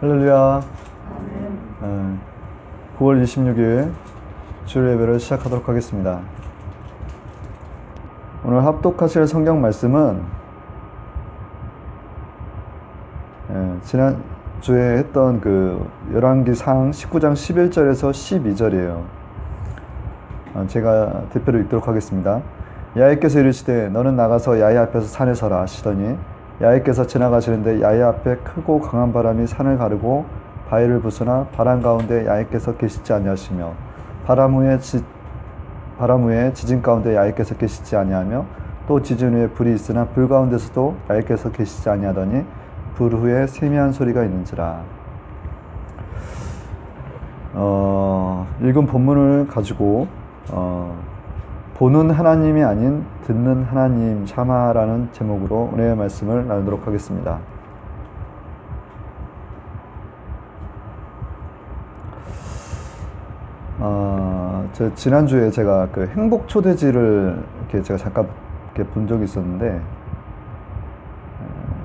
할렐루야. 9월 26일 주일 예배를 시작하도록 하겠습니다. 오늘 합독하실 성경 말씀은 지난주에 했던 그 열왕기상 19장 11절에서 12절이에요. 제가 대표로 읽도록 하겠습니다. 야훼께서 이르시되 너는 나가서 야훼 앞에서 산에 서라 하시더니 야훼께서 지나가시는데 야훼 앞에 크고 강한 바람이 산을 가르고 바위를 부수나 바람 가운데 야훼께서 계시지 아니하시며 바람 후에 지진 가운데 야훼께서 계시지 아니하며 또 지진 후에 불이 있으나 불 가운데서도 야훼께서 계시지 아니하더니 불 후에 세미한 소리가 있는지라. 읽은 본문을 가지고 보는 하나님이 아닌 듣는 하나님 샤마라는 제목으로 은혜의 말씀을 나누도록 하겠습니다. 지난주에 제가 그 행복 초대지를 이렇게 제가 잠깐 이렇게 본 적이 있었는데,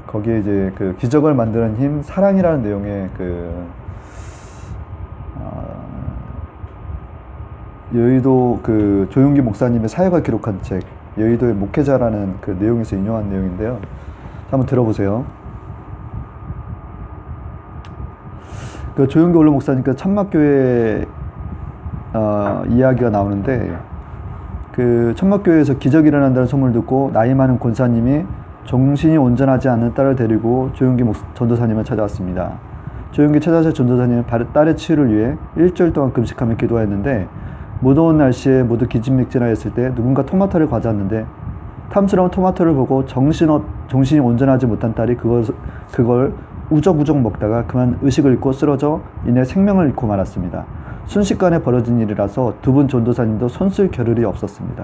거기에 이제 그 기적을 만드는 힘, 사랑이라는 내용의 여의도 그 조용기 목사님의 사역을 기록한 책, 여의도의 목회자라는 그 내용에서 인용한 내용인데요. 한번 들어보세요. 그 조용기 원로 목사님께 천막교회 이야기가 나오는데, 그 천막교회에서 기적이 일어난다는 소문을 듣고 나이 많은 권사님이 정신이 온전하지 않은 딸을 데리고 조용기 전도사님을 찾아왔습니다. 조용기 최다자 전도사님은 딸의 치유를 위해 일주일 동안 금식하며 기도했는데, 무더운 날씨에 모두 기진맥진하였을 때 누군가 토마토를 가져왔는데, 탐스러운 토마토를 보고 정신이 온전하지 못한 딸이 그걸 우적우적 먹다가 그만 의식을 잃고 쓰러져 이내 생명을 잃고 말았습니다. 순식간에 벌어진 일이라서 두 분 전도사님도 손쓸 겨를이 없었습니다.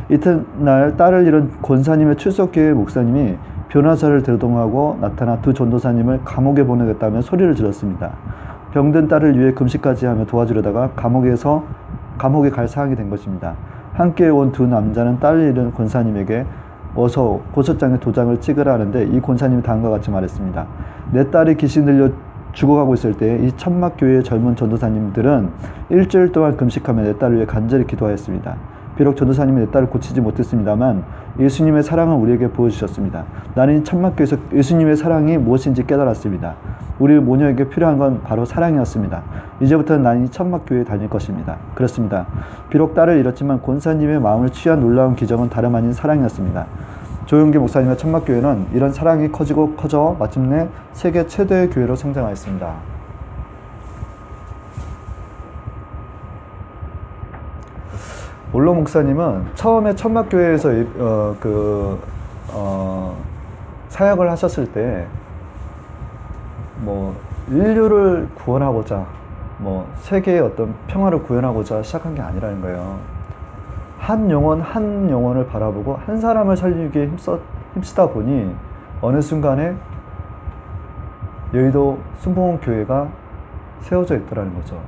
이튿날 딸을 잃은 권사님의 출석교회 목사님이 변호사를 대동하고 나타나 두 전도사님을 감옥에 보내겠다며 소리를 질렀습니다. 병든 딸을 위해 금식까지 하며 도와주려다가 감옥에 갈 상황이 된 것입니다. 함께 온 두 남자는 딸을 잃은 권사님에게 어서 고소장에 도장을 찍으라 하는데, 이 권사님이 다음과 같이 말했습니다. 내 딸이 귀신 들려 죽어가고 있을 때 이 천막교회의 젊은 전도사님들은 일주일 동안 금식하며 내 딸을 위해 간절히 기도하였습니다. 비록 전도사님이 내 딸을 고치지 못했습니다만 예수님의 사랑을 우리에게 보여주셨습니다. 나는 천막교회에서 예수님의 사랑이 무엇인지 깨달았습니다. 우리 모녀에게 필요한 건 바로 사랑이었습니다. 이제부터는 나는 이 천막교회에 다닐 것입니다. 그렇습니다. 비록 딸을 잃었지만 권사님의 마음을 취한 놀라운 기적은 다름 아닌 사랑이었습니다. 조용기 목사님의 천막교회는 이런 사랑이 커져 마침내 세계 최대의 교회로 성장하였습니다. 올로 목사님은 처음에 천막교회에서 사역을 하셨을 때 인류를 구원하고자 세계의 어떤 평화를 구현하고자 시작한 게 아니라는 거예요. 한 영혼을 바라보고 한 사람을 살리기 위해 힘쓰다 보니 어느 순간에 여의도 순복음 교회가 세워져 있더라는 거죠.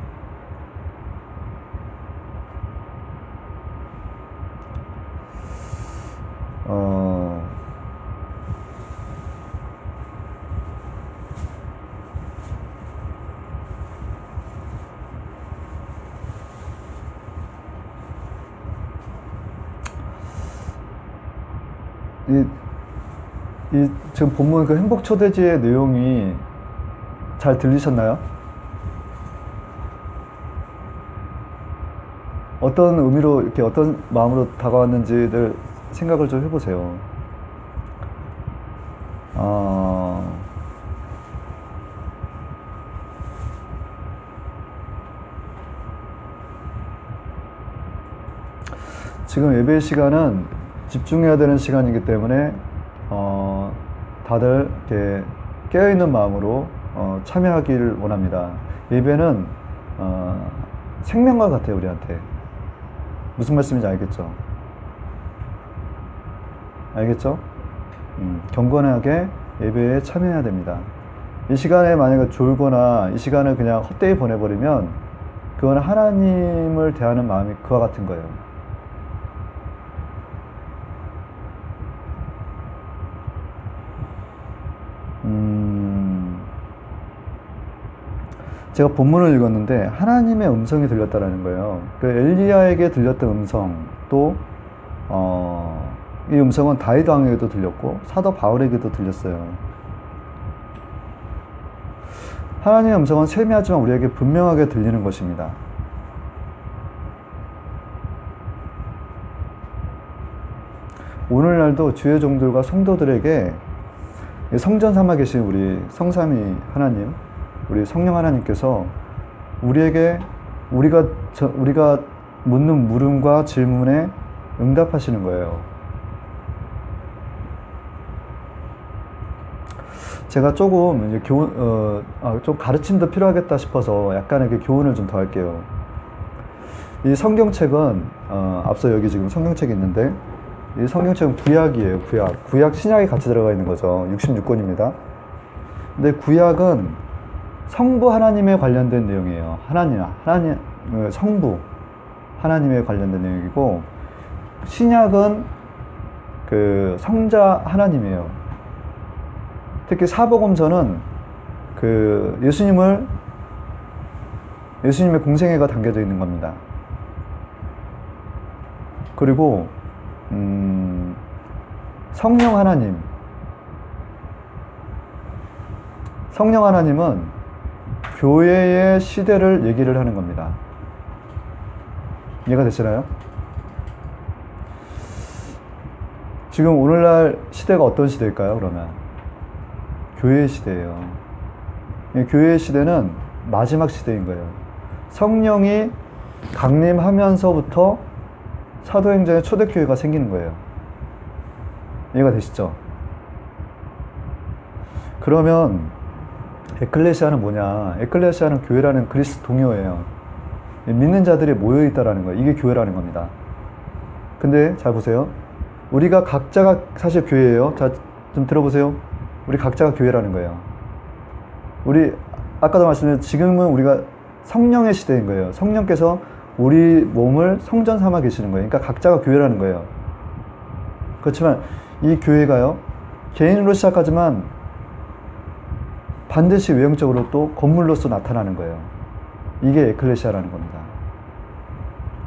지금 본문 그 행복 초대지의 내용이 잘 들리셨나요? 어떤 의미로 이렇게 어떤 마음으로 다가왔는지를 생각을 좀 해보세요. 지금 예배 시간은 집중해야 되는 시간이기 때문에 다들 이렇게 깨어있는 마음으로 참여하기를 원합니다. 예배는 생명과 같아요, 우리한테. 무슨 말씀인지 알겠죠? 경건하게 예배에 참여해야 됩니다. 이 시간에 만약에 졸거나 이 시간을 그냥 헛되이 보내버리면 그건 하나님을 대하는 마음이 그와 같은 거예요. 제가 본문을 읽었는데 하나님의 음성이 들렸다라는 거예요. 그 엘리야에게 들렸던 음성, 또 이 음성은 다윗 왕에게도 들렸고 사도 바울에게도 들렸어요. 하나님의 음성은 세미하지만 우리에게 분명하게 들리는 것입니다. 오늘날도 주의 종들과 성도들에게 성전 삼아 계신 우리 성삼위 하나님, 우리 성령 하나님께서 우리에게 우리가 묻는 물음과 질문에 응답하시는 거예요. 제가 조금 이제 좀 가르침도 필요하겠다 싶어서 약간의 교훈을 좀 더 할게요. 이 성경책은 앞서 여기 지금 성경책이 있는데 이 성경책은 구약이에요. 구약 신약이 같이 들어가 있는 거죠. 66권입니다. 근데 구약은 성부 하나님에 관련된 내용이에요. 하나님 성부 하나님에 관련된 내용이고, 신약은 그 성자 하나님이에요. 특히 사복음서는 그 예수님의 공생애가 담겨져 있는 겁니다. 그리고 성령 하나님은 교회의 시대를 얘기를 하는 겁니다. 이해가 되시나요? 지금 오늘날 시대가 어떤 시대일까요, 그러면? 교회의 시대예요. 교회의 시대는 마지막 시대인 거예요. 성령이 강림하면서부터 사도행전의 초대교회가 생기는 거예요. 이해가 되시죠? 그러면 에클레시아는 뭐냐? 에클레시아는 교회라는 그리스 동요예요. 믿는 자들이 모여있다라는 거예요. 이게 교회라는 겁니다. 근데 잘 보세요. 우리가 각자가 사실 교회예요. 자, 좀 들어보세요. 우리 각자가 교회라는 거예요. 우리 아까도 말씀드렸지만 지금은 우리가 성령의 시대인 거예요. 성령께서 우리 몸을 성전 삼아 계시는 거예요. 그러니까 각자가 교회라는 거예요. 그렇지만 이 교회가요, 개인으로 시작하지만 반드시 외형적으로 또 건물로서 나타나는 거예요. 이게 에클레시아라는 겁니다.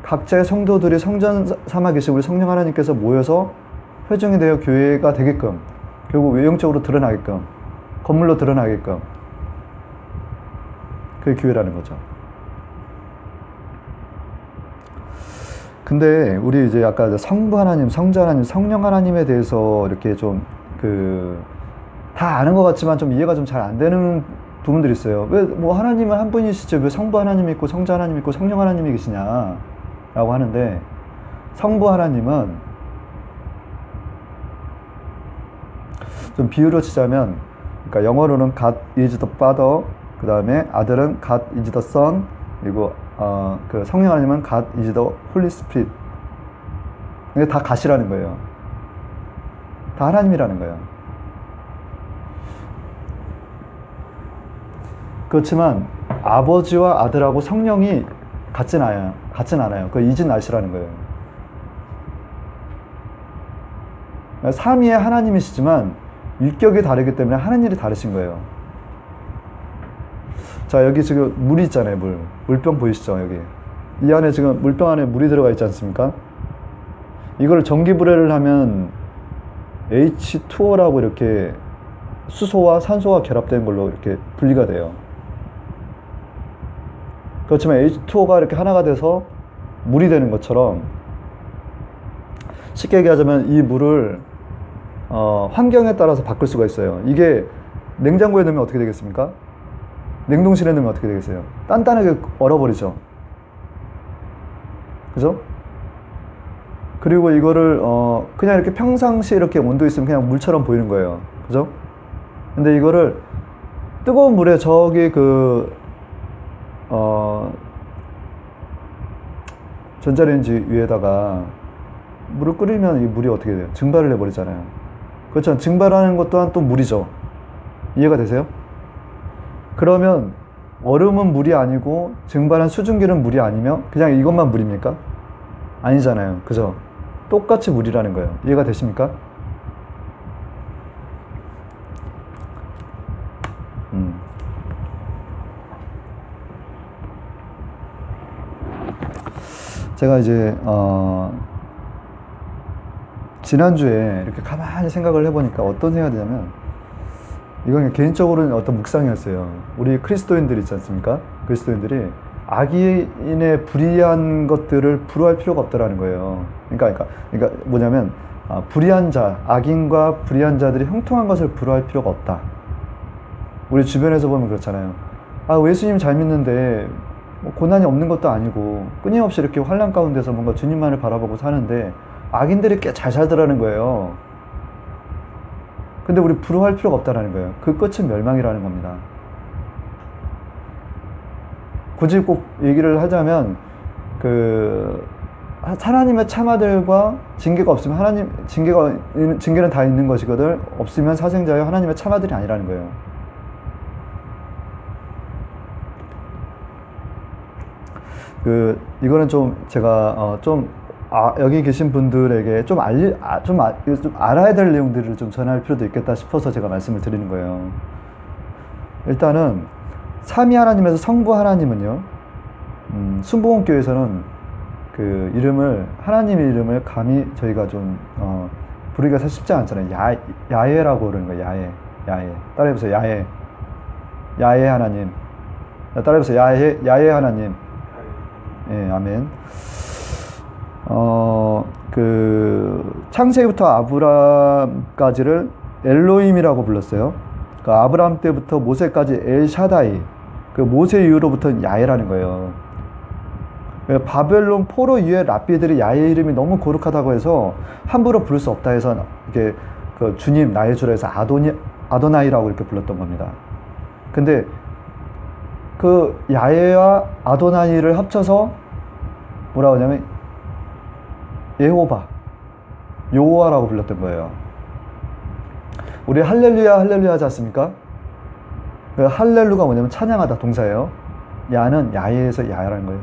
각자의 성도들이 성전 삼아 계신 우리 성령 하나님께서 모여서 회중이 되어 교회가 되게끔, 결국 외형적으로 드러나게끔, 건물로 드러나게끔, 그게 교회라는 거죠. 근데 우리 이제 아까 성부 하나님, 성자 하나님, 성령 하나님에 대해서 이렇게 좀 다 아는 것 같지만 좀 이해가 좀 잘 안 되는 부분들이 있어요. 왜 뭐 하나님은 한 분이시죠? 왜 성부 하나님이 있고 성자 하나님이 있고 성령 하나님이 계시냐? 라고 하는데, 성부 하나님은 좀 비유로 치자면, 그러니까 영어로는 God is the Father, 그 다음에 아들은 God is the Son, 그리고 그 성령 하나님은 God is the Holy Spirit. 이게 다 God이라는 거예요. 다 하나님이라는 거예요. 그렇지만 아버지와 아들하고 성령이 같진 않아요. 그 이진 아시라는 거예요. 삼위의 하나님이시지만 율격이 다르기 때문에 하는 일이 다르신 거예요. 자, 여기 지금 물이 있잖아요. 물병 보이시죠? 여기 이 안에 지금 물병 안에 물이 들어가 있지 않습니까? 이걸 전기불회를 하면 H2O라고 이렇게 수소와 산소가 결합된 걸로 이렇게 분리가 돼요. 그렇지만 H2O가 이렇게 하나가 돼서 물이 되는 것처럼, 쉽게 얘기하자면 이 물을 환경에 따라서 바꿀 수가 있어요. 이게 냉장고에 넣으면 어떻게 되겠습니까? 냉동실에 넣으면 어떻게 되겠어요? 단단하게 얼어버리죠. 그죠? 그리고 이거를 그냥 이렇게 평상시에 이렇게 온도에 있으면 그냥 물처럼 보이는 거예요. 그죠? 근데 이거를 뜨거운 물에 저기 전자레인지 위에다가 물을 끓이면 이 물이 어떻게 돼요? 증발을 해버리잖아요. 그렇죠? 증발하는 것 또한 또 물이죠. 이해가 되세요? 그러면 얼음은 물이 아니고 증발한 수증기는 물이 아니며 그냥 이것만 물입니까? 아니잖아요. 그죠? 똑같이 물이라는 거예요. 이해가 되십니까? 제가 이제 지난주에 이렇게 가만히 생각을 해보니까 어떤 생각이 드냐면, 이건 개인적으로는 어떤 묵상이었어요. 우리 그리스도인들 있지 않습니까? 그리스도인들이 악인의 불의한 것들을 불허할 필요가 없다라는 거예요. 그러니까 뭐냐면, 불의한 자, 악인과 불의한 자들이 형통한 것을 불허할 필요가 없다. 우리 주변에서 보면 그렇잖아요. 예수님 잘 믿는데 뭐 고난이 없는 것도 아니고 끊임없이 이렇게 환난 가운데서 뭔가 주님만을 바라보고 사는데 악인들이 꽤 잘 살더라는 거예요. 근데 우리 불허할 필요가 없다라는 거예요. 그 끝은 멸망이라는 겁니다. 굳이 꼭 얘기를 하자면, 하나님의 참아들과 징계가 없으면 징계는 다 있는 것이거든, 없으면 사생자여 하나님의 참아들이 아니라는 거예요. 이거는 좀 제가 여기 계신 분들에게 좀 알아야 될 내용들을 좀 전할 필요도 있겠다 싶어서 제가 말씀을 드리는 거예요. 일단은 삼위 하나님에서 성부 하나님은요, 순복음교회에서는 하나님의 이름을 감히 저희가 좀 부르기가 사실 쉽지 않잖아요. 야훼라고 그러는 거예요. 야훼. 따라해보세요. 야훼 하나님. 따라해보세요. 야훼 하나님. 예, 아멘. 창세기부터 아브라함까지를 엘로힘이라고 불렀어요. 그러니까 아브라함 때부터 모세까지 엘샤다이, 모세 이후로부터는 야훼라는 거예요. 바벨론 포로 이후에 랍비들이 야훼 이름이 너무 거룩하다고 해서 함부로 부를 수 없다 해서 이게 주님 나의 주라 해서 아도나이라고 이렇게 불렀던 겁니다. 근데 야훼와 아도나이를 합쳐서 뭐라고 하냐면 여호와라고 불렀던 거예요. 우리 할렐루야 하지 않습니까? 할렐루가 뭐냐면 찬양하다 동사예요. 야는 야훼에서 야라는 거예요.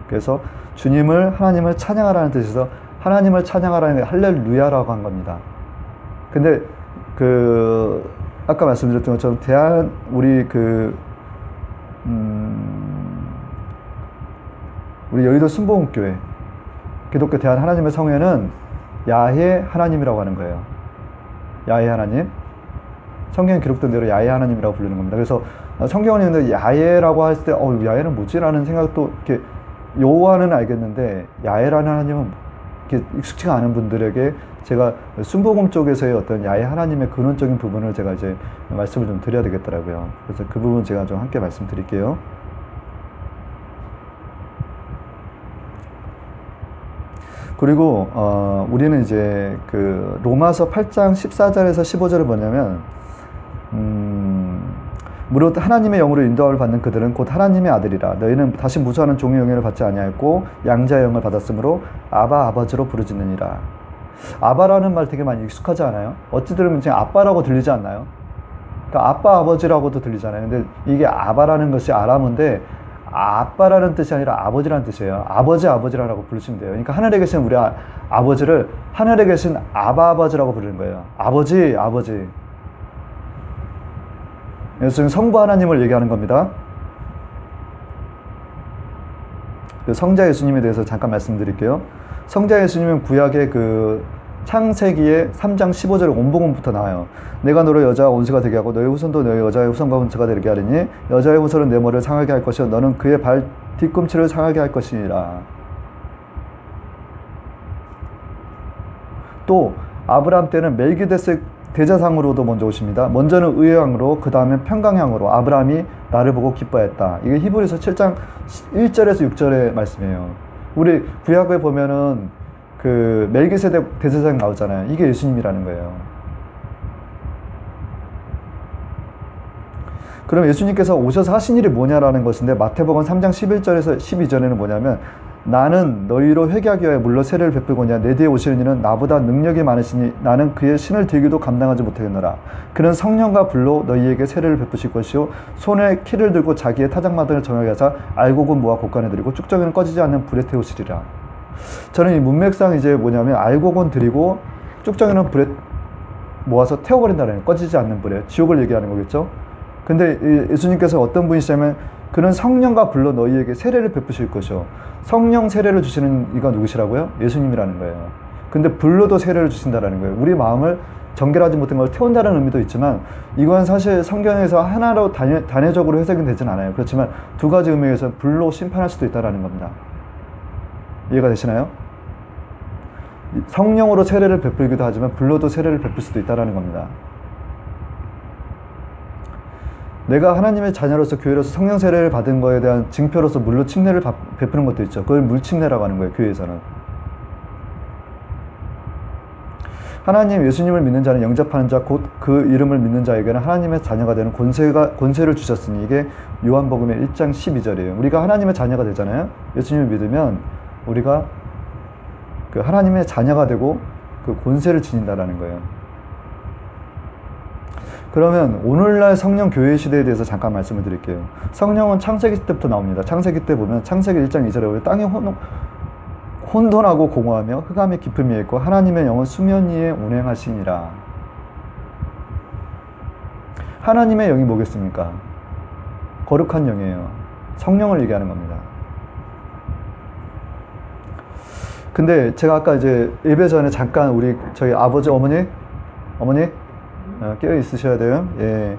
그래서 하나님을 찬양하라는 뜻에서 하나님을 찬양하라는 게 할렐루야라고 한 겁니다. 근데 아까 말씀드렸던 것처럼 우리 여의도 순복음교회 기독교 대한 하나님의 성회는 야훼 하나님이라고 하는 거예요. 야훼 하나님. 성경에 기록된 대로 야훼 하나님이라고 부르는 겁니다. 그래서 성경을 읽는데 야훼라고 할 때 야훼는 뭐지? 라는 생각도 이렇게 여호와는 알겠는데 야훼라는 하나님은 이렇게 익숙치가 않은 분들에게 제가 순복음 쪽에서의 어떤 야훼 하나님의 근원적인 부분을 제가 이제 말씀을 좀 드려야 되겠더라고요. 그래서 그 부분 제가 좀 함께 말씀드릴게요. 그리고 우리는 이제 로마서 8장 14절에서 15절을 뭐냐면, 무릇 하나님의 영으로 인도함을 받는 그들은 곧 하나님의 아들이라. 너희는 다시 무수하는 종의 영향을 받지 아니하였고 양자의 영을 받았으므로 아바 아버지로 부르짖느니라. 아바라는 말 되게 많이 익숙하지 않아요? 어찌 들으면 그냥 아빠라고 들리지 않나요? 그러니까 아빠 아버지라고도 들리잖아요. 근데 이게 아바라는 것이 아람어인데 아빠라는 뜻이 아니라 아버지라는 뜻이에요. 아버지라고 부르시면 돼요. 그러니까 하늘에 계신 우리 아버지를 하늘에 계신 아버지라고 부르는 거예요. 아버지. 그래서 지금 성부 하나님을 얘기하는 겁니다. 성자 예수님에 대해서 잠깐 말씀드릴게요. 성자 예수님은 구약의 창세기의 3장 15절에 온복음부터 나와요. 내가 너를 여자와 온수가 되게 하고 너의 후손도 너의 여자의 후손과 온수가 되게 하리니 여자의 후손은 내 머리를 상하게 할 것이요 너는 그의 발 뒤꿈치를 상하게 할 것이니라. 또 아브라함 때는 멜기데색 대제사장으로도 먼저 오십니다. 먼저는 의왕으로 그 다음에 평강향으로 아브라함이 나를 보고 기뻐했다. 이게 히브리서 7장 1절에서 6절의 말씀이에요. 우리 구약에 보면은 멜기세덱 대제사장 나오잖아요. 이게 예수님이라는 거예요. 그럼 예수님께서 오셔서 하신 일이 뭐냐라는 것인데, 마태복음 3장 11절에서 12절에는 뭐냐면, 나는 너희로 회개하기 위하여 물로 세례를 베풀고냐 내 뒤에 오시는 이는 나보다 능력이 많으시니 나는 그의 신을 들기도 감당하지 못하겠노라. 그는 성령과 불로 너희에게 세례를 베푸실 것이요 손에 키를 들고 자기의 타작마당을 정하게 하사 알곡은 모아 곡간에 드리고 쭉정이는 꺼지지 않는 불에 태우시리라. 저는 이 문맥상 이제 뭐냐면 알곡은 드리고 쭉정이는 불에 모아서 태워버린다는 거예요. 꺼지지 않는 불에. 지옥을 얘기하는 거겠죠. 근데 예수님께서 어떤 분이시냐면 그는 성령과 불로 너희에게 세례를 베푸실 것이요. 성령 세례를 주시는 이가 누구시라고요? 예수님이라는 거예요. 근데 불로도 세례를 주신다라는 거예요. 우리 마음을 정결하지 못한 걸 태운다는 의미도 있지만 이건 사실 성경에서 하나로 단회적으로 해석이 되진 않아요. 그렇지만 두 가지 의미에서 불로 심판할 수도 있다는 겁니다. 이해가 되시나요? 성령으로 세례를 베풀기도 하지만 불로도 세례를 베풀 수도 있다는 겁니다. 내가 하나님의 자녀로서 교회로서 성령 세례를 받은 거에 대한 징표로서 물로 침례를 베푸는 것도 있죠. 그걸 물침례라고 하는 거예요. 교회에서는. 하나님 예수님을 믿는 자는 영접하는 자 곧 그 이름을 믿는 자에게는 하나님의 자녀가 되는 권세를 주셨으니 이게 요한복음의 1장 12절이에요. 우리가 하나님의 자녀가 되잖아요. 예수님을 믿으면 우리가 그 하나님의 자녀가 되고 그 권세를 지닌다라는 거예요. 그러면 오늘날 성령 교회 시대에 대해서 잠깐 말씀을 드릴게요. 성령은 창세기 때부터 나옵니다. 창세기 때 보면 창세기 1장 2절에 보면 땅이 혼돈하고 공허하며 흑암의 깊음이 있고 하나님의 영은 수면 위에 운행하시니라. 하나님의 영이 뭐겠습니까? 거룩한 영이에요. 성령을 얘기하는 겁니다. 근데 제가 아까 이제 예배 전에 잠깐 저희 아버지 어머니 깨어 있으셔야 돼요. 예.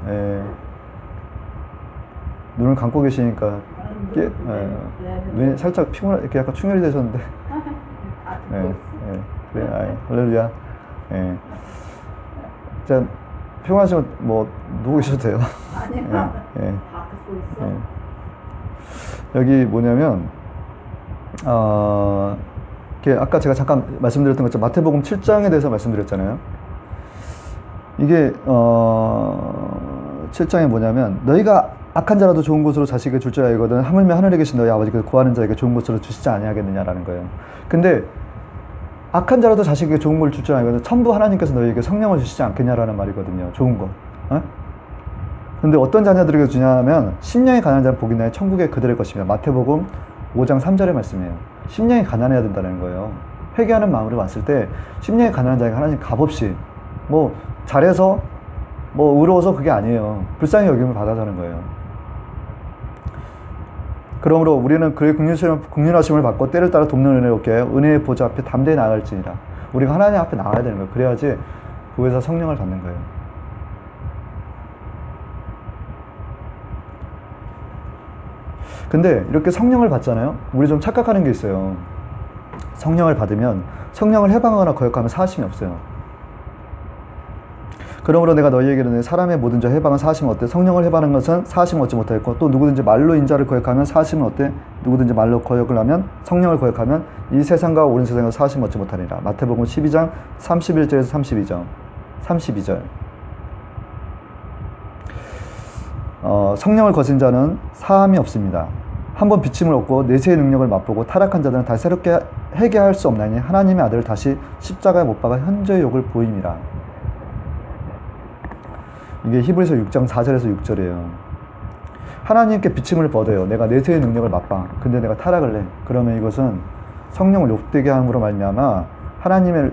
예. 눈을 감고 계시니까 눈이 살짝 이렇게 약간 충혈이 되셨는데. 예. 예. 그래. 할렐루야. 예. 자, 피곤하시면 뭐 누워 계셔도 돼요. 아니야. 예. 예. 다 듣고 있어. 예. 여기 뭐냐면 아까 제가 잠깐 말씀드렸던 것처럼 마태복음 7장에 대해서 말씀드렸잖아요. 이게 7장에 뭐냐면 너희가 악한 자라도 좋은 곳으로 자식을 줄 줄 알거든 하물며 하늘에 계신 너희 아버지께서 구하는 자에게 좋은 곳으로 주시지 아니하겠느냐라는 거예요. 근데 악한 자라도 자식에게 좋은 걸 줄 줄 알거든 천부 하나님께서 너희에게 성령을 주시지 않겠냐라는 말이거든요. 좋은 거. 근데 어떤 자녀들에게 주냐면 심령이 가난한 자는 복이 나요 천국에 그들의 것이며 마태복음 5장 3절의 말씀이에요. 심령이 가난해야 된다는 거예요. 회개하는 마음으로 왔을 때 심령이 가난한 자에게 하나님 값없이 뭐 잘해서 뭐 의로워서 그게 아니에요. 불쌍히 여김을 받아자는 거예요. 그러므로 우리는 그의 긍휼하심을 받고 때를 따라 돕는 은혜를 얻게 하여 은혜의 보좌 앞에 담대히 나아갈지니라. 우리가 하나님 앞에 나가야 되는 거예요. 그래야지 교회에서 성령을 받는 거예요. 근데 이렇게 성령을 받잖아요. 우리 좀 착각하는 게 있어요. 성령을 받으면 성령을 해방하거나 거역하면 사하심이 없어요. 그러므로 내가 너희에게 이르노니 사람의 모든 죄 해방은 사하심은 어때? 성령을 해방하는 것은 사하심을 얻지 못하겠고 또 누구든지 말로 인자를 거역하면 사하심은 어때? 누구든지 말로 거역을 하면 성령을 거역하면 이 세상과 옳은 세상에서 사하심을 얻지 못하리라. 마태복음 12장 31절에서 32절. 성령을 거신 자는 사함이 없습니다. 한번 비침을 얻고 내세의 능력을 맛보고 타락한 자들은 다시 새롭게 회개할 수 없나니 하나님의 아들을 다시 십자가에 못 박아 현저히 욕을 보임이라. 이게 히브리서 6장 4절에서 6절이에요. 하나님께 비침을 받아요. 내가 내세의 능력을 맛봐. 근데 내가 타락을 해. 그러면 이것은 성령을 욕되게 함으로 말미암아 하나님의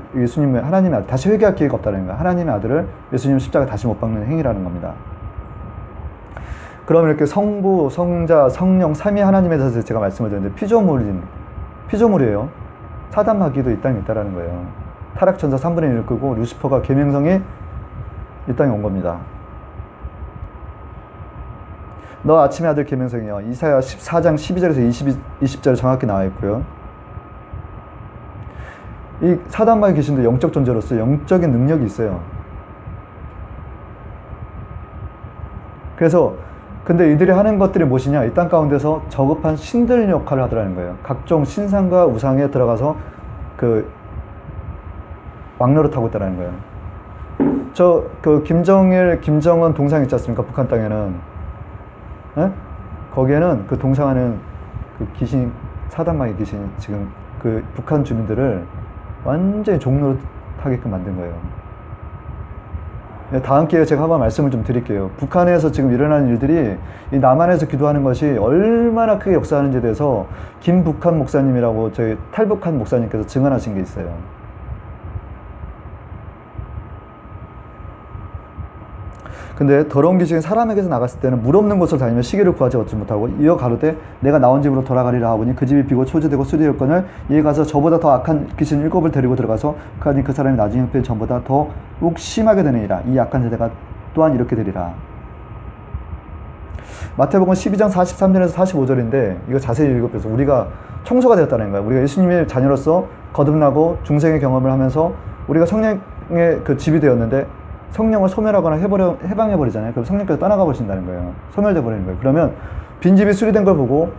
아들, 다시 회개할 기회가 없다는 거야. 하나님의 아들을 예수님 십자가에 다시 못 박는 행위라는 겁니다. 그러면 이렇게 성부, 성자, 성령, 삼위 하나님에 대해서 제가 말씀을 드렸는데 피조물이에요. 사단 마귀도 이 땅에 있다라는 거예요. 타락천사 3분의 1을 끄고 루시퍼가 계명성이 이 땅에 온 겁니다. 너 아침의 아들 계명성이요. 이사야 14장 12절에서 20절 정확히 나와 있고요. 이 사단 마귀 귀신도 영적 존재로서 영적인 능력이 있어요. 그래서 근데 이들이 하는 것들이 무엇이냐? 이 땅 가운데서 저급한 신들 역할을 하더라는 거예요. 각종 신상과 우상에 들어가서 그 왕노릇하고 있다는 거예요. 김정은 동상 있지 않습니까? 북한 땅에는. 네? 거기에는 그 동상하는 그 귀신, 사단마귀 귀신이 지금 그 북한 주민들을 완전히 종노릇하게끔 만든 거예요. 다음 기회에 제가 한번 말씀을 좀 드릴게요. 북한에서 지금 일어나는 일들이 이 남한에서 기도하는 것이 얼마나 크게 역사하는지에 대해서 김북한 목사님이라고 저희 탈북한 목사님께서 증언하신 게 있어요. 근데 더러운 귀신이 사람에게서 나갔을 때는 물 없는 곳을 다니며 시기를 구하지 얻지 못하고 이어 가로되 내가 나온 집으로 돌아가리라 하보니 그 집이 비고 초지되고 수리였거늘 이에 가서 저보다 더 악한 귀신 7을 데리고 들어가서 그하니 그 사람이 나중 형편이 전보다 더욱 심하게 되느니라. 이 약한 세대가 또한 이렇게 되리라. 마태복음 12장 43절에서 45절인데 이거 자세히 읽어보세요. 우리가 청소가 되었다는 거예요. 우리가 예수님의 자녀로서 거듭나고 중생의 경험을 하면서 우리가 성령의 그 집이 되었는데 성령을 소멸하거나 해방해버리잖아요. 그럼 성령께서 떠나가 버리신다는 거예요. 소멸돼 버리는 거예요. 그러면 빈집이 수리된 걸 보고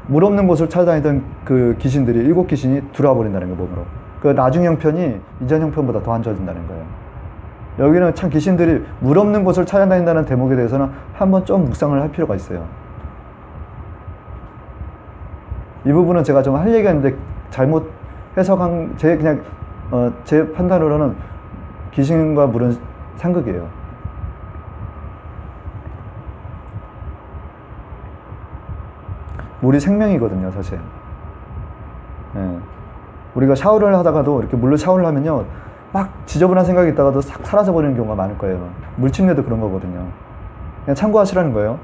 물 없는 곳을 찾아다니던 그 귀신들이 7 귀신이 들어와 버린다는 거예요. 몸으로. 그 나중 형편이 이전 형편보다 더 안 좋아진다는 거예요. 여기는 참 귀신들이 물 없는 곳을 찾아다닌다는 대목에 대해서는 한번 좀 묵상을 할 필요가 있어요. 이 부분은 제가 좀 할 얘기가 있는데 잘못 해석한 제 판단으로는 귀신과 물은 상극이에요. 물이 생명이거든요, 사실. 예. 우리가 샤워를 하다가도 이렇게 물로 샤워를 하면요, 막 지저분한 생각이 있다가도 싹 사라져버리는 경우가 많을 거예요. 물침례도 그런 거거든요. 그냥 참고하시라는 거예요.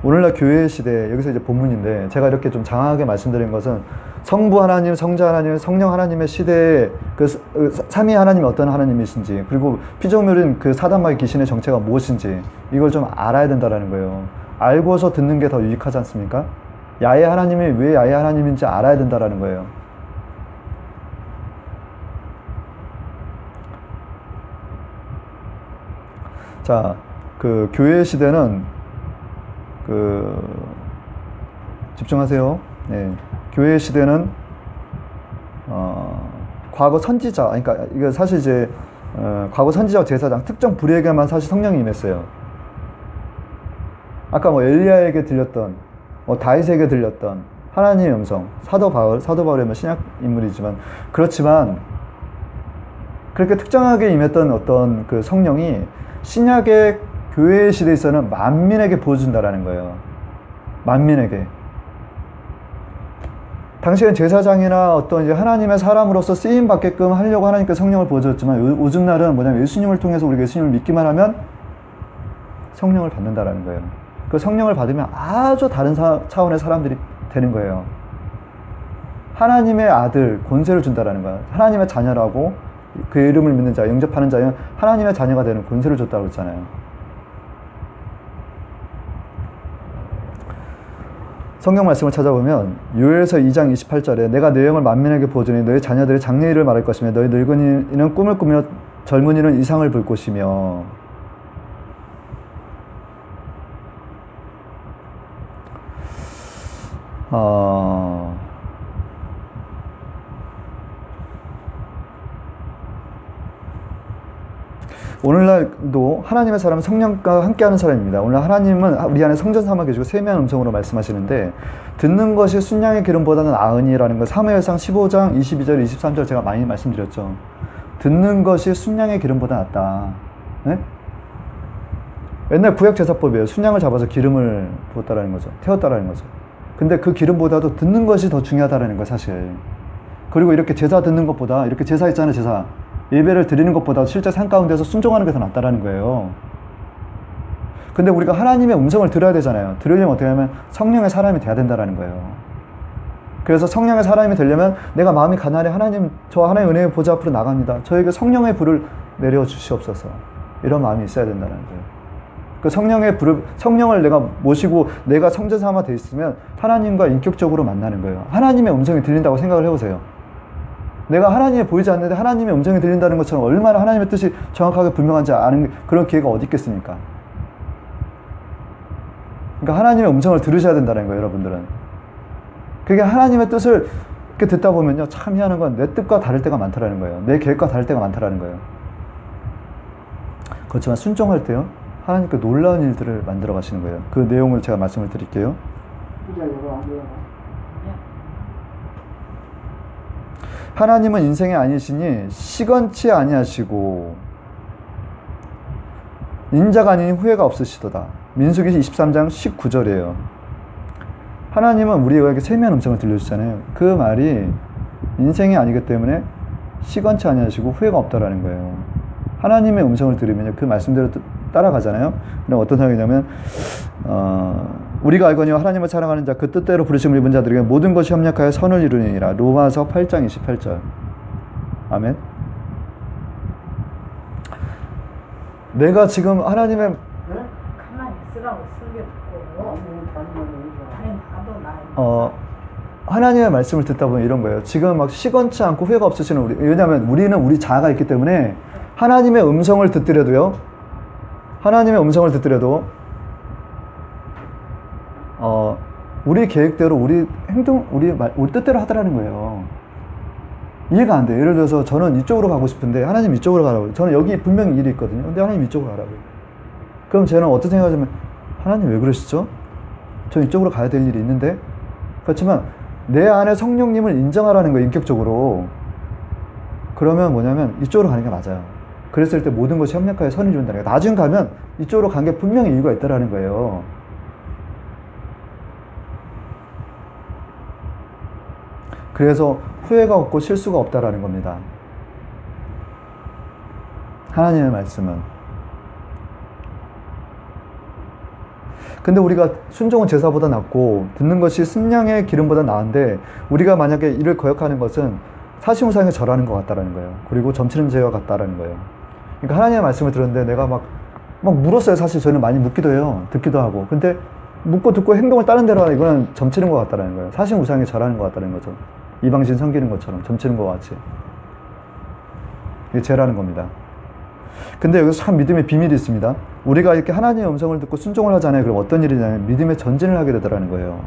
오늘날 교회 시대, 여기서 이제 본문인데, 제가 이렇게 좀 장황하게 말씀드린 것은 성부 하나님, 성자 하나님, 성령 하나님의 시대에 그 삼위 하나님이 어떤 하나님이신지, 그리고 피조물인 그 사단마귀 귀신의 정체가 무엇인지, 이걸 좀 알아야 된다는 거예요. 알고서 듣는 게 더 유익하지 않습니까? 야훼 하나님이 왜 야훼 하나님인지 알아야 된다는 거예요. 자, 그 교회 시대는 집중하세요. 네. 교회 시대는 과거 선지자, 그러니까 이게 사실 이제 과거 선지자 제사장 특정 부류에게만 사실 성령이 임했어요. 아까 뭐 엘리야에게 들렸던, 다윗에게 들렸던 하나님의 음성, 사도 바울이면 신약 인물이지만 그렇지만 그렇게 특정하게 임했던 어떤 그 성령이 신약의 교회 시대에서는 만민에게 부어준다라는 거예요. 만민에게. 당시엔 제사장이나 어떤 이제 하나님의 사람으로서 쓰임 받게끔 하려고 하나님께 성령을 부어줬지만 요즘 날은 뭐냐면 예수님을 통해서 우리가 예수님을 믿기만 하면 성령을 받는다라는 거예요. 그 성령을 받으면 아주 다른 차원의 사람들이 되는 거예요. 하나님의 아들 권세를 준다라는 거예요. 하나님의 자녀라고 그 이름을 믿는 자, 영접하는 자는 하나님의 자녀가 되는 권세를 줬다고 했잖아요. 성경 말씀을 찾아보면 요엘서 2장 28절에 내가 내 영을 만민에게 부어주니 너희 자녀들의 장래일을 말할 것이며 너희 늙은이는 꿈을 꾸며 젊은이는 이상을 볼 것이며. 오늘날도 하나님의 사람은 성령과 함께하는 사람입니다. 오늘 하나님은 우리 안에 성전 삼아 계시고 세미한 음성으로 말씀하시는데 듣는 것이 순양의 기름보다는 나으니라는 것 사무엘상 15장 22절 23절 제가 많이 말씀드렸죠. 듣는 것이 순양의 기름보다 낫다. 네? 옛날 구약 제사법이에요. 순양을 잡아서 기름을 부었다라는 거죠. 태웠다라는 거죠. 근데 그 기름보다도 듣는 것이 더 중요하다라는 거예요, 사실. 그리고 이렇게 제사 듣는 것보다 이렇게 제사 있잖아요, 제사. 예배를 드리는 것보다 실제 삶 가운데서 순종하는 게 더 낫다라는 거예요. 근데 우리가 하나님의 음성을 들어야 되잖아요. 들으려면 어떻게 하면 성령의 사람이 돼야 된다라는 거예요. 그래서 성령의 사람이 되려면 내가 마음이 가난해 하나님, 저 하나님의 은혜의 보좌 앞으로 나갑니다. 저에게 성령의 불을 내려 주시옵소서. 이런 마음이 있어야 된다는 거예요. 그 성령을 내가 모시고 내가 성전 삼아 돼 있으면 하나님과 인격적으로 만나는 거예요. 하나님의 음성이 들린다고 생각을 해보세요. 내가 하나님이 보이지 않는데 하나님의 음성이 들린다는 것처럼 얼마나 하나님의 뜻이 정확하게 분명한지 아는 그런 기회가 어디 있겠습니까? 그러니까 하나님의 음성을 들으셔야 된다는 거예요, 여러분들은. 그게 하나님의 뜻을 이렇게 듣다 보면요, 참 희한한 건 내 뜻과 다를 때가 많다라는 거예요. 내 계획과 다를 때가 많다라는 거예요. 그렇지만 순종할 때요, 하나님께 놀라운 일들을 만들어 가시는 거예요. 그 내용을 제가 말씀을 드릴게요. 하나님은 인생이 아니시니 시건치 아니하시고 인자가 아니니 후회가 없으시도다. 민수기 23장 19절이에요. 하나님은 우리에게 세미한 음성을 들려주잖아요. 그 말이 인생이 아니기 때문에 시건치 아니하시고 후회가 없다라는 거예요. 하나님의 음성을 들으면 그 말씀대로 따라가잖아요. 그럼 어떤 상황이냐면 우리가 알거니와 하나님을 사랑하는 자 그 뜻대로 부르심을 입은 자들에게 모든 것이 협력하여 선을 이루느니라. 로마서 8장 28절. 아멘. 내가 지금 하나님의 가만히 있으라고 숨겨두고 아니 나도 하나님의 말씀을 듣다 보면 이런 거예요. 지금 막 시건치 않고 후회가 없으시는 우리. 왜냐하면 우리는 우리 자아가 있기 때문에 하나님의 음성을 듣더라도요. 하나님의 음성을 듣더라도 우리 계획대로 우리 행동 우리 뜻대로 하더라는 거예요. 이해가 안 돼요. 예를 들어서 저는 이쪽으로 가고 싶은데 하나님 이쪽으로 가라고. 저는 여기 분명히 일이 있거든요. 근데 하나님 이쪽으로 가라고. 그럼 저는 어떤 생각을 하면 하나님 왜 그러시죠? 저 이쪽으로 가야 될 일이 있는데. 그렇지만 내 안에 성령님을 인정하라는 거예요. 인격적으로. 그러면 뭐냐면 이쪽으로 가는 게 맞아요. 그랬을 때 모든 것이 협력하여 선을 이룬다는 거예요. 나중 가면 이쪽으로 간 게 분명히 이유가 있다라는 거예요. 그래서 후회가 없고 실수가 없다라는 겁니다. 하나님의 말씀은. 근데 우리가 순종은 제사보다 낫고 듣는 것이 순양의 기름보다 나은데 우리가 만약에 이를 거역하는 것은 사시무상에 절하는 것 같다라는 거예요. 그리고 점치는 죄와 같다라는 거예요. 그러니까 하나님의 말씀을 들었는데 내가 막 물었어요. 사실 저는 많이 묻기도 해요. 듣기도 하고. 근데 묻고 듣고 행동을 다른 대로 하는 이거는 점치는 것 같다라는 거예요. 사시무상에 절하는 것 같다는 거죠. 이방신 섬기는 것처럼 점치는 것 같이. 이게 죄라는 겁니다. 근데 여기서 참 믿음의 비밀이 있습니다. 우리가 이렇게 하나님의 음성을 듣고 순종을 하잖아요. 그럼 어떤 일이 냐면 믿음의 전진을 하게 되더라는 거예요.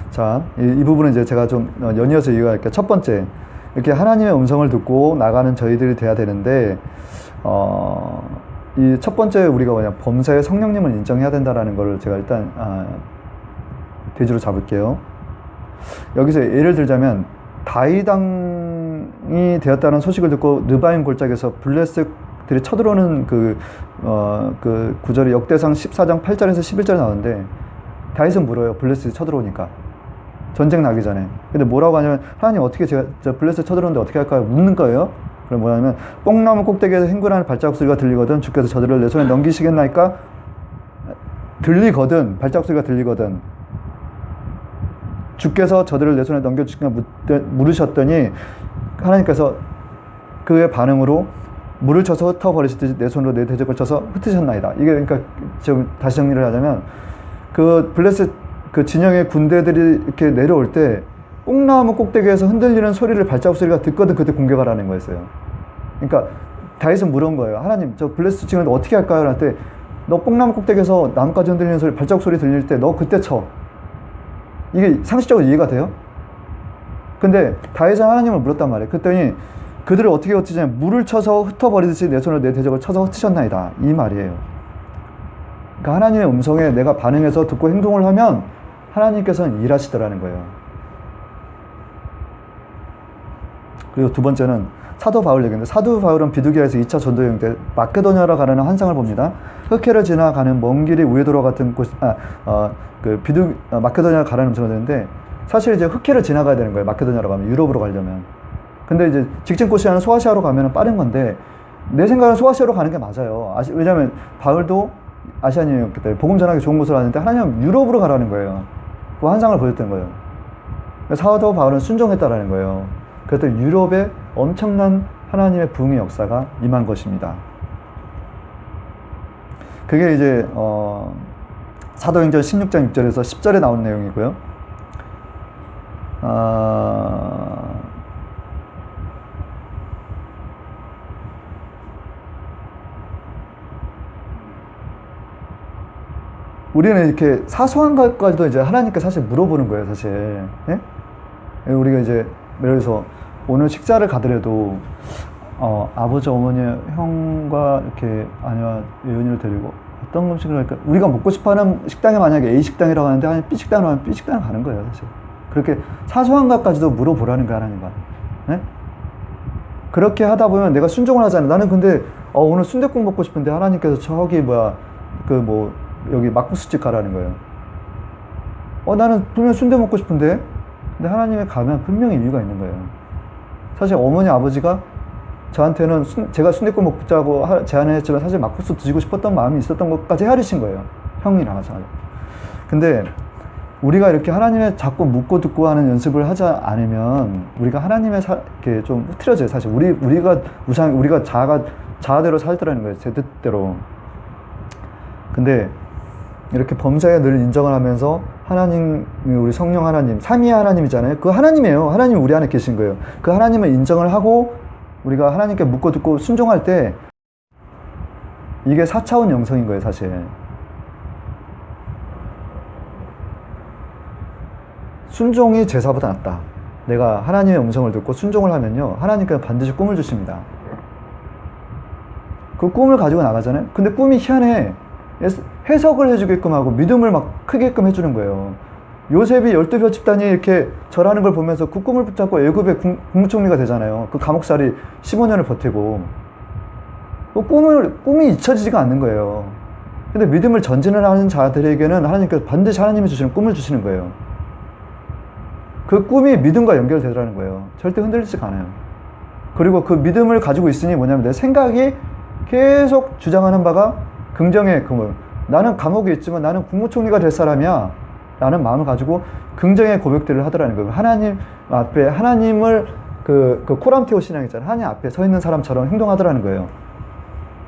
자, 이 부분은 이제 제가 좀 연이어서 이해할게요. 첫 번째, 이렇게 하나님의 음성을 듣고 나가는 저희들이 돼야 되는데, 이 첫 번째 우리가 뭐냐, 범사에 성령님을 인정해야 된다라는 걸 제가 일단, 대주로 잡을게요. 여기서 예를 들자면, 다이당이 되었다는 소식을 듣고 르바임 골짜기에서 블레셋들이 쳐들어오는 그 구절이 역대상 14장 8절에서 11절에 나오는데, 다윗은 물어요. 블레셋이 쳐들어오니까. 전쟁 나기 전에. 근데 뭐라고 하냐면, 하나님 어떻게 제가 블레셋 쳐들어오는데 어떻게 할까요? 묻는 거예요. 그럼 뭐냐면, 뽕나무 꼭대기에서 행군하는 발자국 소리가 들리거든 주께서 저들을 내 손에 넘기시겠나이까? 들리거든. 발자국 소리가 들리거든. 주께서 저들을 내 손에 넘겨주시겠나 물으셨더니 하나님께서 그의 반응으로 물을 쳐서 흩어버리시듯이 내 손으로 내 대적을 쳐서 흩으셨나이다. 이게 그러니까 좀 다시 정리를 하자면 그 블레셋 그 진영의 군대들이 이렇게 내려올 때 뽕나무 꼭대기에서 흔들리는 소리를 발자국 소리가 듣거든 그때 공격하라는 거였어요. 그러니까 다윗은 물은 거예요. 하나님 저 블레셋 진영을 어떻게 할까요? 할 때 너 뽕나무 꼭대기에서 나뭇가지 흔들리는 소리 발자국 소리 들릴 때 너 그때 쳐. 이게 상식적으로 이해가 돼요? 근데 다윗은 하나님을 물었단 말이에요. 그랬더니 그들을 어떻게 흩으냐면 물을 쳐서 흩어버리듯이 내 손으로 내 대적을 쳐서 흩으셨나이다. 이 말이에요. 그러니까 하나님의 음성에 내가 반응해서 듣고 행동을 하면 하나님께서는 일하시더라는 거예요. 그리고 두 번째는 사도 바울 얘기인데 사도 바울은 비두기아에서 2차 전도 여행 때 마케도니아로 가려는 환상을 봅니다. 흑해를 지나가는 먼 길이 우에도로 같은 곳, 마케도니아로 가라는 음성을 듣는데 사실 이제 흑해를 지나가야 되는 거예요. 마케도니아로 가면 유럽으로 가려면. 근데 이제 직진 코스하는 소아시아로 가면 빠른 건데 내 생각은 소아시아로 가는 게 맞아요. 왜냐하면 바울도 아시아인이었기 때문에 복음 전하기 좋은 곳으로 왔는데 하나님은 유럽으로 가라는 거예요. 그 환상을 보였던 거예요. 사도 바울은 순종했다라는 거예요. 그랬더니 유럽에 엄청난 하나님의 부흥의 역사가 임한 것입니다. 그게 이제 사도행전 16장 6절에서 10절에 나온 내용이고요. 우리는 이렇게 사소한 것까지도 이제 하나님께 사실 물어보는 거예요, 사실. 예? 우리가 이제, 예를 들어서 오늘 식사를 가더라도, 아버지, 어머니, 형과 이렇게 아내와 예은이를 데리고 어떤 음식을 할까? 우리가 먹고 싶어 하는 식당에 만약에 A 식당이라고 하는데, 아니, B 식당으로 하면 B 식당을 가는 거예요, 사실. 그렇게 사소한 것까지도 물어보라는 거야, 하나님과. 예? 그렇게 하다 보면 내가 순종을 하잖아. 나는 근데, 오늘 순댓국 먹고 싶은데 하나님께서 저기, 여기 막국수집 가라는 거예요. 나는 분명 순대 먹고 싶은데 근데 하나님의 가면 분명히 이유가 있는 거예요. 사실 어머니 아버지가 저한테는 제가 순댓국 먹자고 제안을 했지만 사실 막국수 드시고 싶었던 마음이 있었던 것까지 헤아리신 거예요. 형이랑 마찬가지로. 근데 우리가 이렇게 하나님의 자꾸 묻고 듣고 하는 연습을 하지 않으면 우리가 하나님의 이렇게 좀 흐트러져요. 사실 우리가 우리가 자아대로 살더라는 거예요. 제 뜻대로. 근데 이렇게 범사에 늘 인정을 하면서 하나님이 우리 성령 하나님, 삼위의 하나님이잖아요. 그 하나님이에요. 하나님이 우리 안에 계신 거예요. 그 하나님을 인정을 하고 우리가 하나님께 묻고 듣고 순종할 때 이게 4차원 영성인 거예요, 사실. 순종이 제사보다 낫다. 내가 하나님의 음성을 듣고 순종을 하면요, 하나님께서 반드시 꿈을 주십니다. 그 꿈을 가지고 나가잖아요. 근데 꿈이 희한해. 해석을 해주게끔 하고 믿음을 막 크게끔 해주는 거예요. 요셉이 12별 집단이 이렇게 절하는 걸 보면서 그 꿈을 붙잡고 애굽의 국무총리가 되잖아요. 그 감옥살이 15년을 버티고. 그 꿈이 잊혀지지가 않는 거예요. 근데 믿음을 전진을 하는 자들에게는 하나님께서 반드시 하나님이 주시는 꿈을 주시는 거예요. 그 꿈이 믿음과 연결되더라는 거예요. 절대 흔들리지가 않아요. 그리고 그 믿음을 가지고 있으니 뭐냐면 내 생각이 계속 주장하는 바가 긍정의 나는 감옥에 있지만 나는 국무총리가 될 사람이야 라는 마음을 가지고 긍정의 고백들을 하더라는 거예요. 하나님 앞에 하나님을 그 코람테오 신앙 있잖아요. 하나님 앞에 서 있는 사람처럼 행동하더라는 거예요.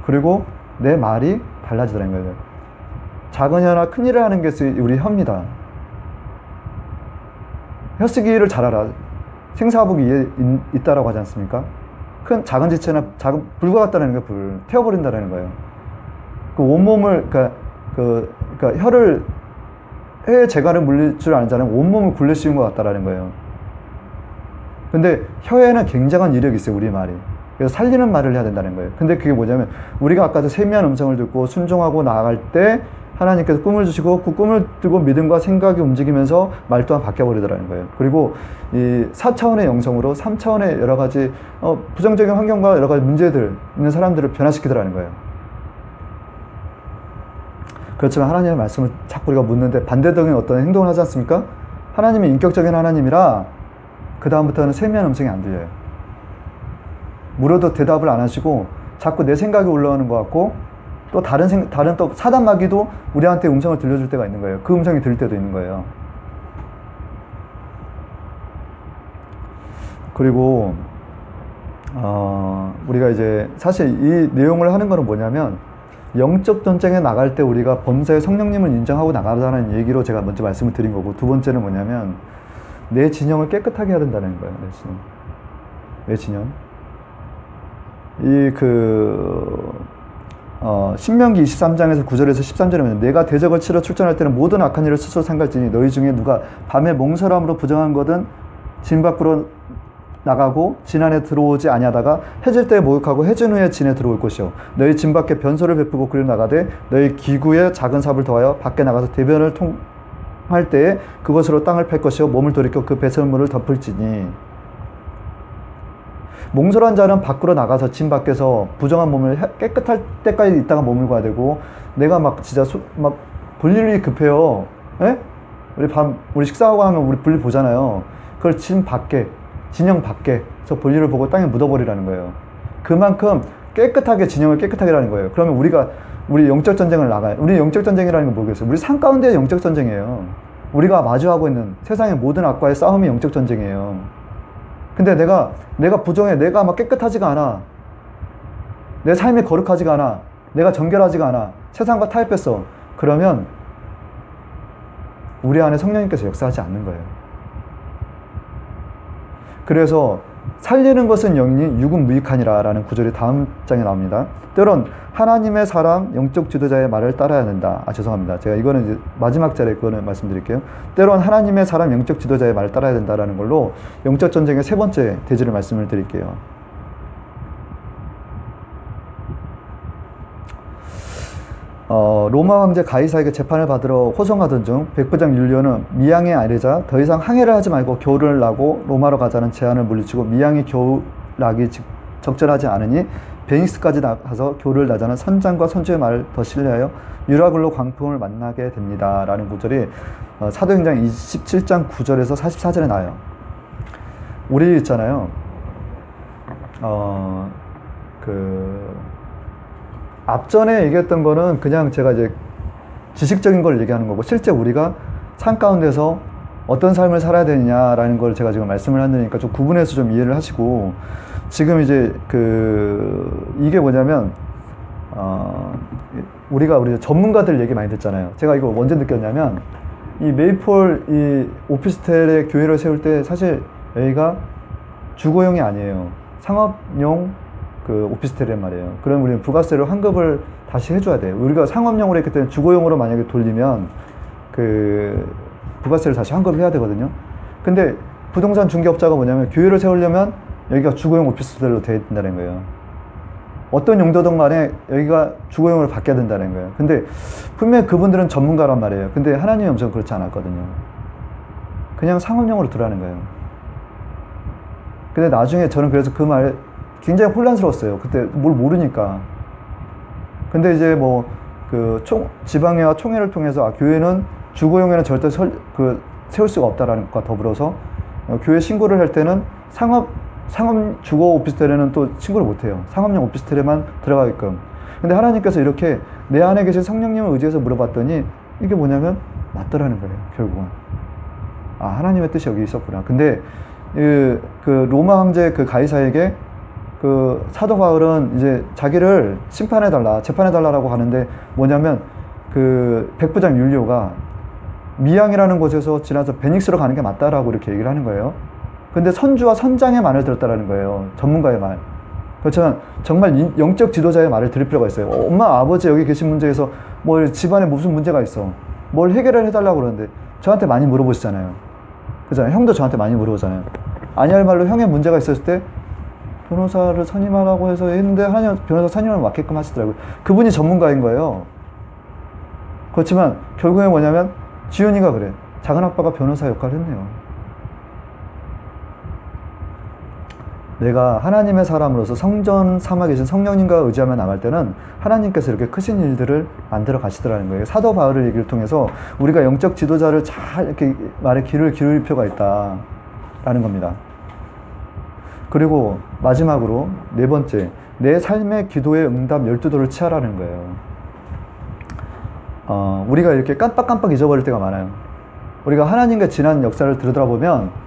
그리고 내 말이 달라지더라는 거예요. 작은 혀나 큰 일을 하는 것이 우리 혀입니다. 혀 쓰기를 잘하라. 생사복이 이에 있다라고 하지 않습니까? 작은 지체나 불과 같다는 거예요. 불 태워버린다는 거예요. 그 온몸을 그러니까 혀의 재갈을 물릴 줄 아는 자는 온몸을 굴려 씌운 것 같다라는 거예요. 근데 혀에는 굉장한 이력이 있어요, 우리 말이. 그래서 살리는 말을 해야 된다는 거예요. 근데 그게 뭐냐면 우리가 아까도 세미한 음성을 듣고 순종하고 나아갈 때 하나님께서 꿈을 주시고 그 꿈을 두고 믿음과 생각이 움직이면서 말 또한 바뀌어버리더라는 거예요. 그리고 이 4차원의 영성으로 3차원의 여러 가지 부정적인 환경과 여러 가지 문제들 있는 사람들을 변화시키더라는 거예요. 그렇지만 하나님의 말씀을 자꾸 우리가 묻는데 반대적인 어떤 행동을 하지 않습니까? 하나님이 인격적인 하나님이라 그 다음부터는 세미한 음성이 안 들려요. 물어도 대답을 안 하시고 자꾸 내 생각이 올라오는 것 같고 또 다른 또 사단 마귀도 우리한테 음성을 들려줄 때가 있는 거예요. 그 음성이 들릴 때도 있는 거예요. 그리고 우리가 이제 사실 이 내용을 하는 거는 뭐냐면 영적 전쟁에 나갈 때 우리가 범사의 성령님을 인정하고 나가자는 얘기로 제가 먼저 말씀을 드린 거고, 두 번째는 뭐냐면 내 진영을 깨끗하게 해야 된다는 거예요. 내 진영. 신명기 23장에서 9절에서 13절에 보면 내가 대적을 치러 출전할 때는 모든 악한 일을 스스로 삼갈지니 너희 중에 누가 밤에 몽설함으로 부정한 거든 진 밖으로 나가고 진 안에 들어오지 아니하다가 해질 때에 목욕하고 해진 후에 진에 들어올 것이요 너희 진 밖에 변소를 베푸고 그리로 나가되 너희 기구에 작은 삽을 더하여 밖에 나가서 대변을 통할 때에 그것으로 땅을 팰 것이요 몸을 돌이켜 그 배설물을 덮을지니. 몽설한 자는 밖으로 나가서 진 밖에서 부정한 몸을 깨끗할 때까지 있다가 머물고 되고, 내가 막 진짜 막 볼 일이 급해요. 에? 우리 식사하고 하면 우리 볼일 보잖아요. 그걸 진영 밖에서 볼 일을 보고 땅에 묻어버리라는 거예요. 그만큼 깨끗하게 진영을 깨끗하게 하는 거예요. 그러면 우리 영적 전쟁을 나가요. 우리 영적 전쟁이라는 건 뭐겠어요? 우리 산 가운데의 영적 전쟁이에요. 우리가 마주하고 있는 세상의 모든 악과의 싸움이 영적 전쟁이에요. 근데 내가 부정해. 내가 막 깨끗하지가 않아. 내 삶이 거룩하지가 않아. 내가 정결하지가 않아. 세상과 타협했어. 그러면 우리 안에 성령님께서 역사하지 않는 거예요. 그래서 살리는 것은 영이니 육은 무익하니라 라는 구절이 다음 장에 나옵니다. 때론 하나님의 사람 영적 지도자의 말을 따라야 된다. 죄송합니다. 제가 이거는 이제 마지막 자리에 그거는 말씀드릴게요. 때론 하나님의 사람 영적 지도자의 말을 따라야 된다라는 걸로 영적 전쟁의 세 번째 대지를 말씀을 드릴게요. 로마 황제 가이사에게 재판을 받으러 호송하던 중 백부장 율리오는 미양에 아뢰자 더 이상 항해를 하지 말고 겨울을 나고 로마로 가자는 제안을 물리치고 미양이 겨울나기 적절하지 않으니 베닉스까지 나가서 교를 나자는 선장과 선주의 말을 더 신뢰하여 유라굴로 광풍을 만나게 됩니다. 라는 구절이 사도행전 27장 9절에서 44절에 나와요. 우리 있잖아요. 앞전에 얘기했던 거는 그냥 제가 이제 지식적인 걸 얘기하는 거고, 실제 우리가 삶 가운데서 어떤 삶을 살아야 되느냐라는 걸 제가 지금 말씀을 하니까 좀 구분해서 좀 이해를 하시고, 지금 이제 이게 뭐냐면, 우리가 전문가들 얘기 많이 듣잖아요. 제가 이거 언제 느꼈냐면, 이 메이폴 이 오피스텔에 교회를 세울 때 사실 여기가 주거용이 아니에요. 상업용 오피스텔이란 말이에요. 그럼 우리는 부가세를 환급을 다시 해줘야 돼요. 우리가 상업용으로 했기 때문에 주거용으로 만약에 돌리면 부가세를 다시 환급을 해야 되거든요. 근데 부동산 중개업자가 뭐냐면 교회를 세우려면 여기가 주거용 오피스텔로 되어 있다는 거예요. 어떤 용도든 간에 여기가 주거용으로 바뀌어야 된다는 거예요. 근데 분명히 그분들은 전문가란 말이에요. 근데 하나님의 음성은 그렇지 않았거든요. 그냥 상업용으로 두라는 거예요. 근데 나중에 저는 그래서 그 말에 굉장히 혼란스러웠어요. 그때 뭘 모르니까. 근데 이제 지방회와 총회를 통해서 교회는 주거용에는 절대 세울 수가 없다라는 것과 더불어서 교회 신고를 할 때는 상업 주거 오피스텔에는 또 신고를 못 해요. 상업용 오피스텔에만 들어가게끔. 근데 하나님께서 이렇게 내 안에 계신 성령님을 의지해서 물어봤더니 이게 뭐냐면 맞더라는 거예요. 결국은. 하나님의 뜻이 여기 있었구나. 근데 로마 황제 가이사에게 사도 바울은 이제 자기를 재판해달라라고 하는데 뭐냐면 백부장 율리오가 미양이라는 곳에서 지나서 베닉스로 가는 게 맞다라고 이렇게 얘기를 하는 거예요. 근데 선주와 선장의 말을 들었다라는 거예요. 전문가의 말. 그렇지만 정말 영적 지도자의 말을 들을 필요가 있어요. 엄마, 아버지 여기 계신 문제에서 집안에 무슨 문제가 있어. 뭘 해결을 해달라고 그러는데 저한테 많이 물어보시잖아요. 그잖아요. 형도 저한테 많이 물어보잖아요. 아니할 말로 형의 문제가 있었을 때 변호사를 선임하라고 해서 했는데 하나님 변호사 선임을 맡게끔 하시더라고요. 그분이 전문가인 거예요. 그렇지만 결국에 뭐냐면 지훈이가 그래. 작은 아빠가 변호사 역할을 했네요. 내가 하나님의 사람으로서 성전 삼아 계신 성령님과 의지하며 나갈 때는 하나님께서 이렇게 크신 일들을 만들어 가시더라는 거예요. 사도 바울의 얘기를 통해서 우리가 영적 지도자를 잘 이렇게 말에 귀를 기울일 필요가 있다라는 겁니다. 그리고 마지막으로 네 번째, 내 삶의 기도의 응답 12도를 취하라는 거예요. 우리가 이렇게 깜빡깜빡 잊어버릴 때가 많아요. 우리가 하나님과 지난 역사를 들여다보면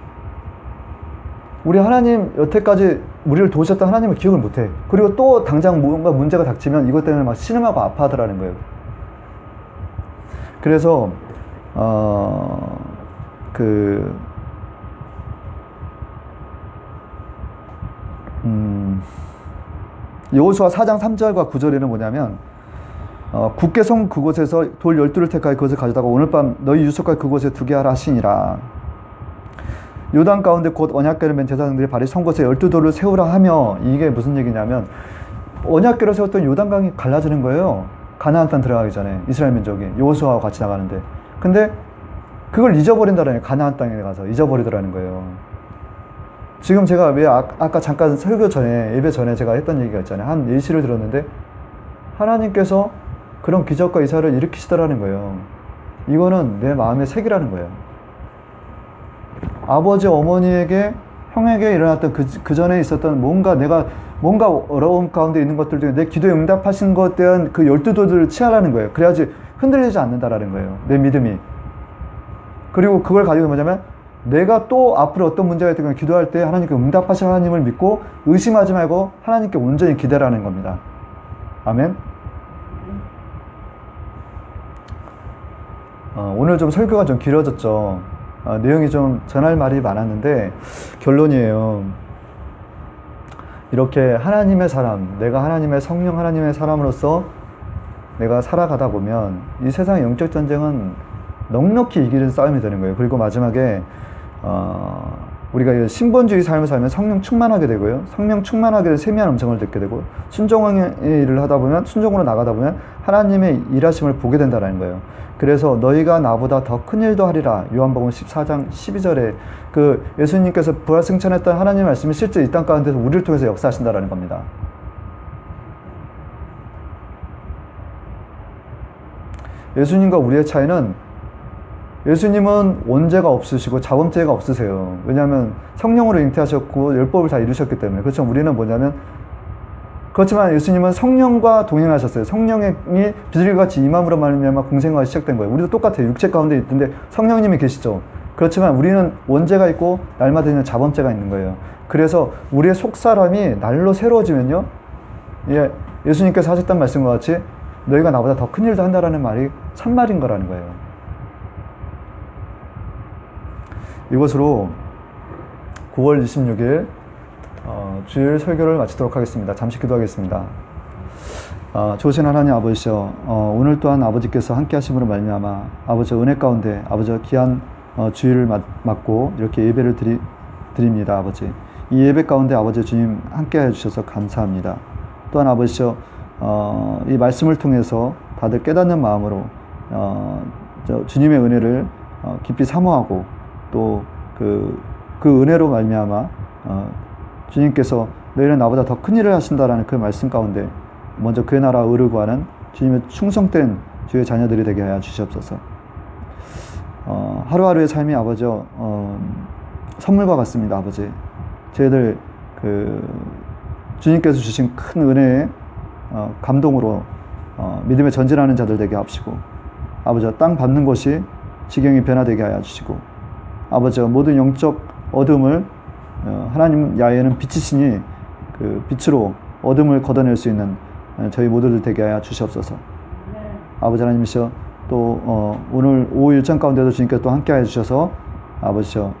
우리 하나님 여태까지 우리를 도우셨던 하나님을 기억을 못해. 그리고 또 당장 뭔가 문제가 닥치면 이것 때문에 막 신음하고 아파하더라는 거예요. 그래서 여호수아 4장 3절과 9절에는 뭐냐면 굳게 선 그곳에서 돌 12를 택하여 그것을 가져다가 오늘 밤 너희 유속과 그곳에 두게 하라 하시니라. 요단 가운데 곧 언약궤를 맨 제사장들이 발이 선 곳에 12돌을 세우라 하며, 이게 무슨 얘기냐면 언약궤를 세웠던 요단강이 갈라지는 거예요. 가나안 땅 들어가기 전에 이스라엘 민족이 여호수아와 같이 나가는데, 근데 그걸 잊어버린다라는, 가나안 땅에 가서 잊어버리더라는 거예요. 지금 제가 왜 아까 잠깐 설교 전에, 예배 전에 제가 했던 얘기가 있잖아요. 한 예시를 들었는데 하나님께서 그런 기적과 이사를 일으키시더라는 거예요. 이거는 내 마음의 색이라는 거예요. 아버지, 어머니에게, 형에게 일어났던 그 전에 있었던 뭔가 어려움 가운데 있는 것들 중에 내 기도에 응답하신 것에 대한 그 12도들을 취하라는 거예요. 그래야지 흔들리지 않는다라는 거예요. 내 믿음이. 그리고 그걸 가지고 뭐냐면 내가 또 앞으로 어떤 문제가 있든 기도할 때 하나님께 응답하신 하나님을 믿고 의심하지 말고 하나님께 온전히 기대라는 겁니다. 아멘. 오늘 좀 설교가 좀 길어졌죠. 내용이 좀 전할 말이 많았는데 결론이에요. 이렇게 하나님의 사람, 내가 하나님의 성령 하나님의 사람으로서 내가 살아가다 보면 이 세상의 영적 전쟁은 넉넉히 이기는 싸움이 되는 거예요. 그리고 마지막에 우리가 신본주의 삶을 살면 성령 충만하게 되고요. 성령 충만하게 되면 세미한 음성을 듣게 되고, 순종의 일을 하다 보면, 순종으로 나가다 보면 하나님의 일하심을 보게 된다는 거예요. 그래서 너희가 나보다 더 큰 일도 하리라. 요한복음 14장 12절에 예수님께서 부활승천했던 하나님의 말씀이 실제 이 땅 가운데서 우리를 통해서 역사하신다라는 겁니다. 예수님과 우리의 차이는 예수님은 원죄가 없으시고 자범죄가 없으세요. 왜냐하면 성령으로 잉태하셨고 율법을 다 이루셨기 때문에. 그렇지만 우리는 뭐냐면 그렇지만 예수님은 성령과 동행하셨어요. 성령이 비둘기같이 임함으로 말미암아 공생활이 시작된 거예요. 우리도 똑같아요. 육체 가운데 있는데 성령님이 계시죠. 그렇지만 우리는 원죄가 있고 날마다 있는 자범죄가 있는 거예요. 그래서 우리의 속사람이 날로 새로워지면요, 예수님께서 하셨던 말씀과 같이 너희가 나보다 더 큰 일도 한다라는 말이 참말인 거라는 거예요. 이것으로 9월 26일 주일 설교를 마치도록 하겠습니다. 잠시 기도하겠습니다. 좋으신 하나님 아버지여, 오늘 또한 아버지께서 함께 하심으로 말미암아 아버지 은혜 가운데 아버지 귀한 주일을 맞고 이렇게 예배를 드립니다. 아버지, 이 예배 가운데 아버지 주님 함께 해주셔서 감사합니다. 또한 아버지여, 이 말씀을 통해서 다들 깨닫는 마음으로 주님의 은혜를 깊이 사모하고 또 그 은혜로 말미암아 주님께서 너희는 나보다 더 큰 일을 하신다라는 그 말씀 가운데 먼저 그의 나라 의를 구하는 주님의 충성된 주의 자녀들이 되게 하여 주시옵소서. 하루하루의 삶이 아버지 선물과 같습니다. 아버지, 저희들 주님께서 주신 큰 은혜의 감동으로 믿음에 전진하는 자들 되게 하시고, 아버지 땅 밟는 곳이 지경이 변화되게 하여 주시고, 아버지 모든 영적 어둠을 하나님 야에는 빛이시니 그 빛으로 어둠을 걷어낼 수 있는 저희 모두들 되게 하여 주시옵소서. 아버지 하나님이시여, 또 오늘 오후 일정 가운데도 주님께서 또 함께 하여 주셔서 아버지여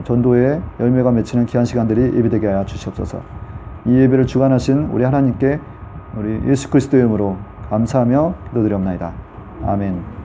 전도의 열매가 맺히는 귀한 시간들이 예비되게 하여 주시옵소서. 이 예배를 주관하신 우리 하나님께 우리 예수 그리스도의 이름으로 감사하며 기도드리옵나이다. 아멘.